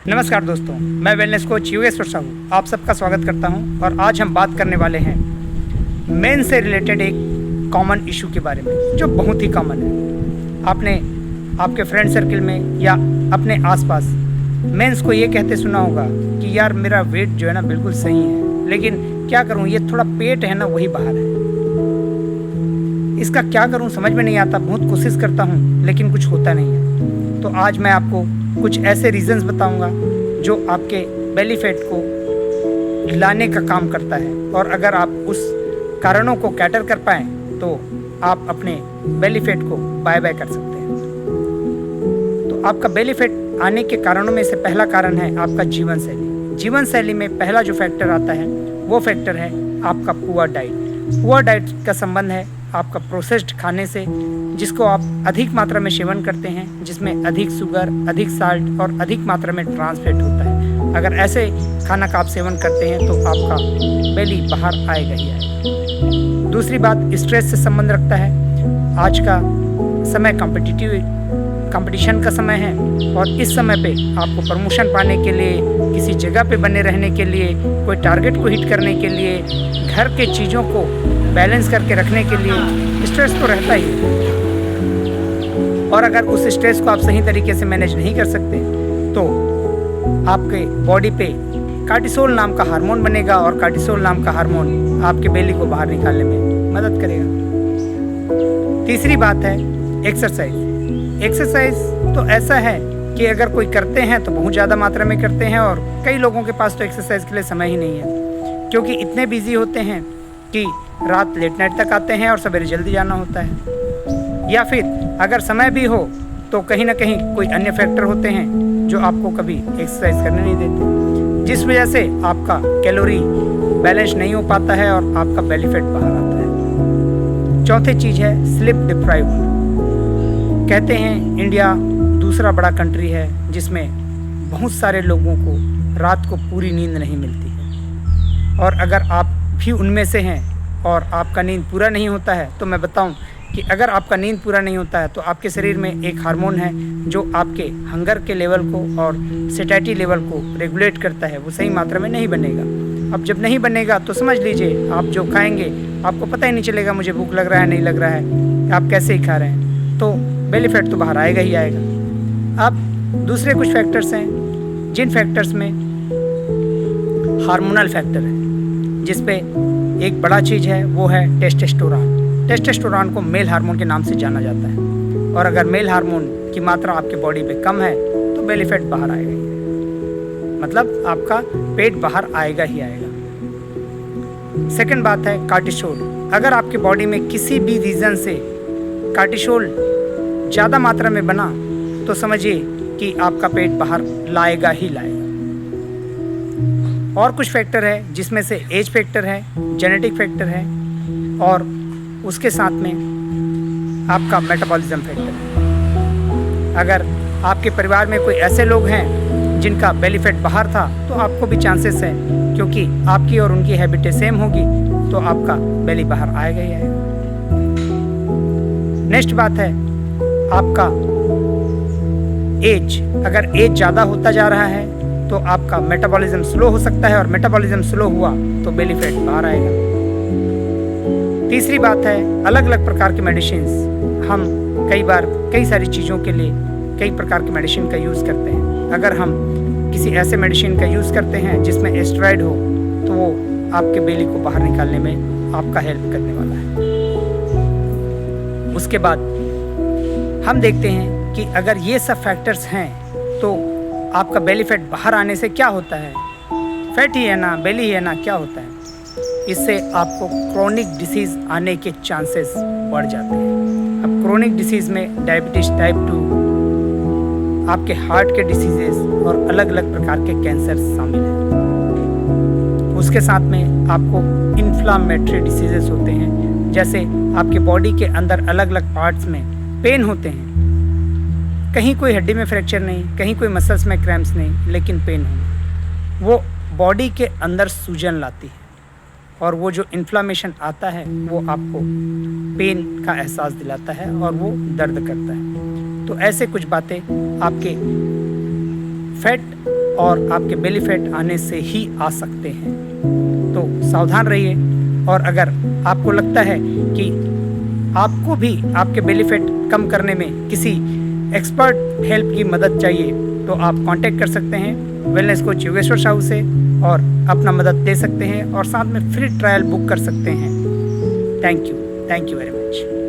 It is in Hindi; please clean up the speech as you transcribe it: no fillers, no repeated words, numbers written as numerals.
नमस्कार दोस्तों, मैं वेलनेस कोच योगेश्वर साहू आप सबका स्वागत करता हूं। और आज हम बात करने वाले हैं मेन से रिलेटेड एक कॉमन इशू के बारे में जो बहुत ही कॉमन है। आपने आपके फ्रेंड सर्कल में या अपने आसपास मेंस को ये कहते सुना होगा कि यार मेरा वेट जो है ना बिल्कुल सही है, लेकिन क्या करूं, ये थोड़ा पेट है ना वही बाहर है। इसका क्या करूं समझ में नहीं आता, बहुत कोशिश करता हूं लेकिन कुछ होता नहीं है। तो आज मैं आपको कुछ ऐसे रीजंस बताऊंगा जो आपके बेली फैट को लाने का काम करता है, और अगर आप उस कारणों को कैटर कर पाएँ तो आप अपने बेली फैट को बाय बाय कर सकते हैं। तो आपका बेली फैट आने के कारणों में से पहला कारण है आपका जीवन शैली। जीवन शैली में पहला जो फैक्टर आता है वो फैक्टर है आपका पुअर डाइट। पुअर डाइट का संबंध है आपका प्रोसेस्ड खाने से, जिसको आप अधिक मात्रा में सेवन करते हैं, जिसमें अधिक शुगर, अधिक साल्ट और अधिक मात्रा में ट्रांस फैट होता है। अगर ऐसे खाना का आप सेवन करते हैं तो आपका बेली बाहर आएगा ही आएगा। दूसरी बात स्ट्रेस से संबंध रखता है। आज का समय कंपटीशन का समय है, और इस समय पे आपको प्रमोशन पाने के लिए, किसी जगह पे बने रहने के लिए, कोई टारगेट को हिट करने के लिए, घर के चीज़ों को बैलेंस करके रखने के लिए स्ट्रेस तो रहता ही है। और अगर उस स्ट्रेस को आप सही तरीके से मैनेज नहीं कर सकते तो आपके बॉडी पे कार्टिसोल नाम का हार्मोन बनेगा, और कार्टिसोल नाम का हार्मोन आपके बेली को बाहर निकालने में मदद करेगा। तीसरी बात है एक्सरसाइज। एक्सरसाइज तो ऐसा है कि अगर कोई करते हैं तो बहुत ज़्यादा मात्रा में करते हैं, और कई लोगों के पास तो एक्सरसाइज के लिए समय ही नहीं है, क्योंकि इतने बिजी होते हैं कि रात लेट नाइट तक आते हैं और सवेरे जल्दी जाना होता है। या फिर अगर समय भी हो तो कहीं ना कहीं कोई अन्य फैक्टर होते हैं जो आपको कभी एक्सरसाइज करने नहीं देते, जिस वजह से आपका कैलोरी बैलेंस नहीं हो पाता है और आपका बेली फैट बाहर आता है। चौथी चीज़ है स्लीप डिप्राइव। कहते हैं इंडिया दूसरा बड़ा कंट्री है जिसमें बहुत सारे लोगों को रात को पूरी नींद नहीं मिलती है, और अगर आप भी उनमें से हैं और आपका नींद पूरा नहीं होता है तो मैं बताऊं कि अगर आपका नींद पूरा नहीं होता है तो आपके शरीर में एक हार्मोन है जो आपके हंगर के लेवल को और सेटाइटी लेवल को रेगुलेट करता है, वो सही मात्रा में नहीं बनेगा। अब जब नहीं बनेगा तो समझ लीजिए आप जो खाएंगे आपको पता ही नहीं चलेगा मुझे भूख लग रहा है नहीं लग रहा है, आप कैसे ही खा रहे हैं, तो बेली फैट तो बाहर आएगा ही आएगा। अब दूसरे कुछ फैक्टर्स हैं जिन फैक्टर्स में हार्मोनल फैक्टर है, जिस पे एक बड़ा चीज़ है वो है टेस्टोस्टेरोन। टेस्टोस्टेरोन को मेल हार्मोन के नाम से जाना जाता है, और अगर मेल हार्मोन की मात्रा आपके बॉडी पे कम है तो बेली फैट बाहर आएगा ही, मतलब आपका पेट बाहर आएगा ही आएगा। सेकंड बात है कार्टिसोल। अगर आपके बॉडी में किसी भी रीज़न से कार्टिसोल ज़्यादा मात्रा में बना तो समझिए कि आपका पेट बाहर लाएगा ही लाएगा। और कुछ फैक्टर है जिसमें से एज फैक्टर है, जेनेटिक फैक्टर है, और उसके साथ में आपका मेटाबॉलिज्म फैक्टर है। अगर आपके परिवार में कोई ऐसे लोग हैं जिनका बेली फैट बाहर था तो आपको भी चांसेस है, क्योंकि आपकी और उनकी हैबिटें सेम होगी तो आपका बेली बाहर आएगा ही आएगा। नेक्स्ट बात है आपका एज। अगर एज ज़्यादा होता जा रहा है तो आपका मेटाबॉलिज्म स्लो हो सकता है, और मेटाबॉलिज्म स्लो हुआ तो बेली फैट बाहर आएगा। तीसरी बात है अलग अलग प्रकार के मेडिसिन। हम कई बार कई सारी चीज़ों के लिए कई प्रकार के मेडिसिन का यूज़ करते हैं। अगर हम किसी ऐसे मेडिसिन का यूज़ करते हैं जिसमें एस्टेरॉइड हो तो वो आपके बेली को बाहर निकालने में आपका हेल्प करने वाला है। उसके बाद हम देखते हैं कि अगर ये सब फैक्टर्स हैं तो आपका बेली फैट बाहर आने से क्या होता है, फैट ही है ना, बेली ही है ना, क्या होता है, इससे आपको क्रोनिक डिसीज़ आने के चांसेस बढ़ जाते हैं। अब क्रोनिक डिसीज़ में डायबिटीज़ टाइप 2, आपके हार्ट के डिसीजेस और अलग अलग प्रकार के कैंसर शामिल हैं। उसके साथ में आपको इन्फ्लामेटरी डिसीजेस होते हैं, जैसे आपके बॉडी के अंदर अलग अलग पार्ट्स में पेन होते हैं। कहीं कोई हड्डी में फ्रैक्चर नहीं, कहीं कोई मसल्स में क्रैम्प्स नहीं, लेकिन पेन हो, वो बॉडी के अंदर सूजन लाती है, और वो जो इन्फ्लामेशन आता है वो आपको पेन का एहसास दिलाता है और वो दर्द करता है। तो ऐसे कुछ बातें आपके फैट और आपके बेली फैट आने से ही आ सकते हैं। तो सावधान रहिए। और अगर आपको लगता है कि आपको भी आपके बेली फैट कम करने में किसी एक्सपर्ट हेल्प की मदद चाहिए तो आप कांटेक्ट कर सकते हैं वेलनेस कोच योगेश्वर साहू से और अपना मदद दे सकते हैं और साथ में फ्री ट्रायल बुक कर सकते हैं। Thank you very much.